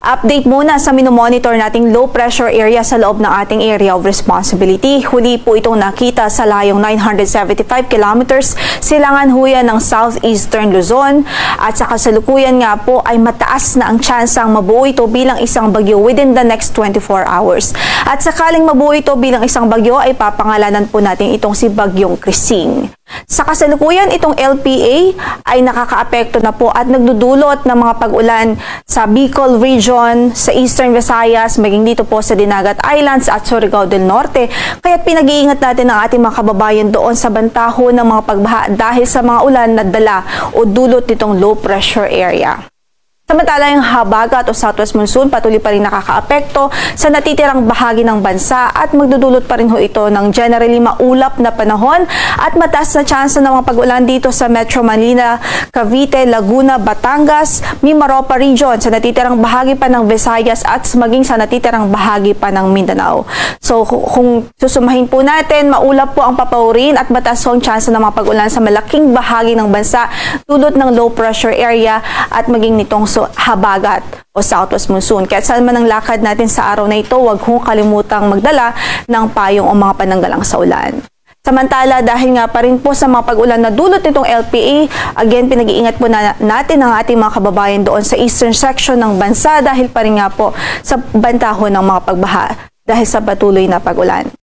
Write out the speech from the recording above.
Update muna sa minomonitor nating low pressure area sa loob ng ating area of responsibility. Huli po itong nakita sa layong 975 kilometers silangan huyan ng southeastern Luzon at sa kasalukuyan nga po ay mataas na ang tsansang mabuo ito bilang isang bagyo within the next 24 hours. At sakaling mabuo ito bilang isang bagyo ay papangalanan po natin itong si Bagyong Krising. Sa kasalukuyan, itong LPA ay nakakaapekto na po at nagdudulot ng mga pag-ulan sa Bicol Region, sa Eastern Visayas, maging dito po sa Dinagat Islands at Surigao del Norte. Kaya pinag-iingat natin ang ating mga kababayan doon sa bantaho ng mga pagbaha dahil sa mga ulan na dala o dulot nitong low pressure area. Samantala, yung habagat o southwest monsoon patuloy pa rin nakakaapekto sa natitirang bahagi ng bansa at magdudulot pa rin ho ito ng generally maulap na panahon at mataas na tsansa ng mga pag-ulan dito sa Metro Manila, Cavite, Laguna, Batangas, Mimaropa Region, sa natitirang bahagi pa ng Visayas at maging sa natitirang bahagi pa ng Mindanao. So kung susumahin po natin, maulap po ang papaurin at mataas ang tsansa ng mga pag-ulan sa malaking bahagi ng bansa dulot ng low pressure area at maging nitong habagat o southwest monsoon. Kaya saan man ang lakad natin sa araw na ito, huwag kong kalimutang magdala ng payong o mga pananggalang sa ulan. Samantala, dahil nga pa rin po sa mga pag-ulan na dulot nitong LPA, again, pinag-iingat po natin ang ating mga kababayan doon sa eastern section ng bansa dahil pa rin nga po sa bantaho ng mga pagbaha dahil sa patuloy na pag-ulan.